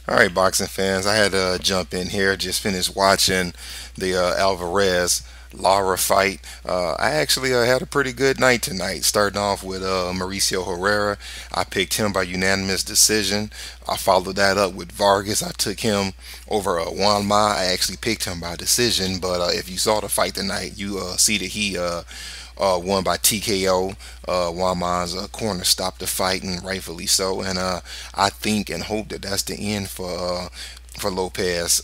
All right, boxing fans, I had to jump in here. Just finished watching the Alvarez Lara fight. I actually had a pretty good night tonight. Starting off with Mauricio Herrera, I picked him by unanimous decision. I followed that up with Vargas. I took him over Juan Ma. I actually picked him by decision, but if you saw the fight tonight, you see that he won by TKO. Wama's corner stopped the fight, and rightfully so. And I think and hope that that's the end for Lopez.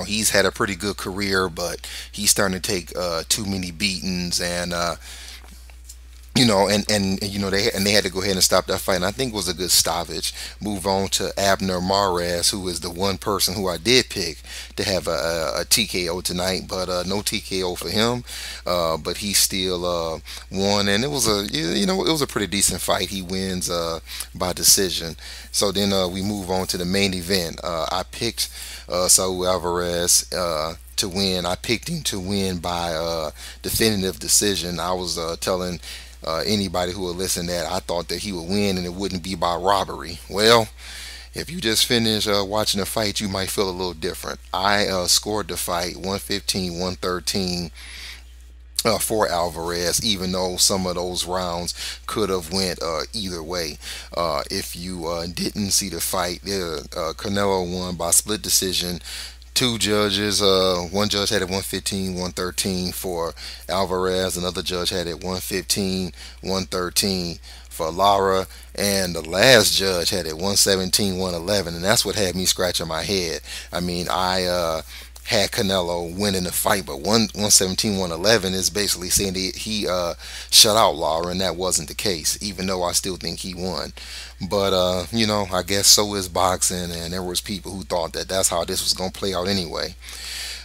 He's had a pretty good career, but he's starting to take too many beatings, and they had to go ahead and stop that fight. And I think it was a good stoppage. Move on to Abner Mares, who is the one person who I did pick to have a TKO tonight, but no TKO for him. But he still won, and it was a pretty decent fight. He wins by decision. So then we move on to the main event. I picked Saul Alvarez. To win. I picked him to win by definitive decision. I was telling anybody who would listen that I thought that he would win and it wouldn't be by robbery. Well, if you just finish watching the fight, you might feel a little different. I scored the fight 115, 113 for Alvarez, even though some of those rounds could have went either way. If you didn't see the fight, Canelo won by split decision. Two judges, one judge had it 115, 113 for Alvarez. Another judge had it 115, 113 for Lara. And the last judge had it 117, 111. And that's what had me scratching my head. I mean, I had Canelo winning the fight, but 117, 111 is basically saying that he shut out Lara, and that wasn't the case, even though I still think he won. But I guess so is boxing, and there was people who thought that that's how this was going to play out anyway.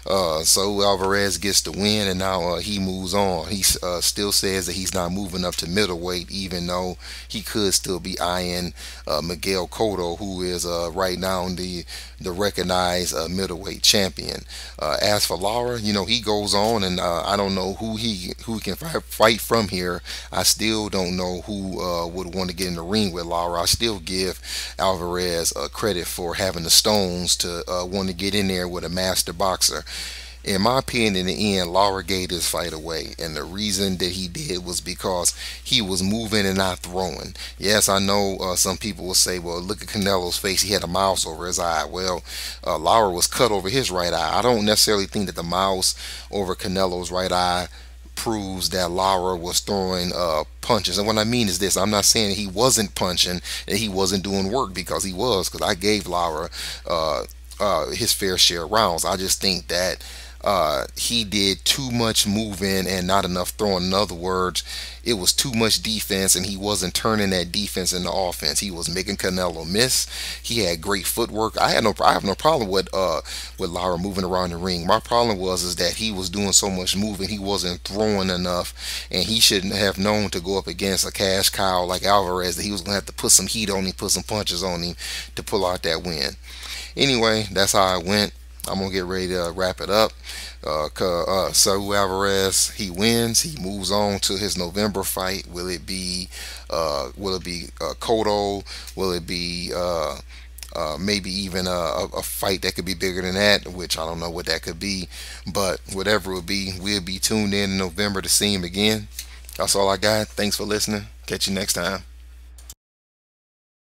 So Alvarez gets the win, and now he moves on. He still says that he's not moving up to middleweight, even though he could still be eyeing Miguel Cotto, who is right now the recognized middleweight champion. As for Lara, he goes on, and I don't know who he can fight from here. I still don't know who would want to get in the ring with Lara. I still give Alvarez credit for having the stones to want to get in there with a master boxer. In my opinion, in the end, Lara gave this fight away, and the reason that he did was because he was moving and not throwing. Yes, I know some people will say, well, look at Canelo's face, he had a mouse over his eye. Well, Lara was cut over his right eye. I don't necessarily think that the mouse over Canelo's right eye proves that Lara was throwing punches. And what I mean is this: I'm not saying he wasn't punching and he wasn't doing work, because he was, because I gave Lara his fair share of rounds. I just think that he did too much moving and not enough throwing. In other words, it was too much defense, and he wasn't turning that defense into offense. He was making Canelo miss. He had great footwork. I have no problem with Lara moving around the ring. My problem is that he was doing so much moving, he wasn't throwing enough, and he shouldn't have known to go up against a cash cow like Alvarez, that he was going to have to put some heat on him, put some punches on him to pull out that win. Anyway, that's how I went. I'm gonna get ready to wrap it up. Saul Alvarez, he wins. He moves on to his November fight. Will it be Cotto? Will it be maybe even a fight that could be bigger than that, which I don't know what that could be. But whatever it will be, we'll be tuned in November to see him again. That's all I got. Thanks for listening. Catch you next time.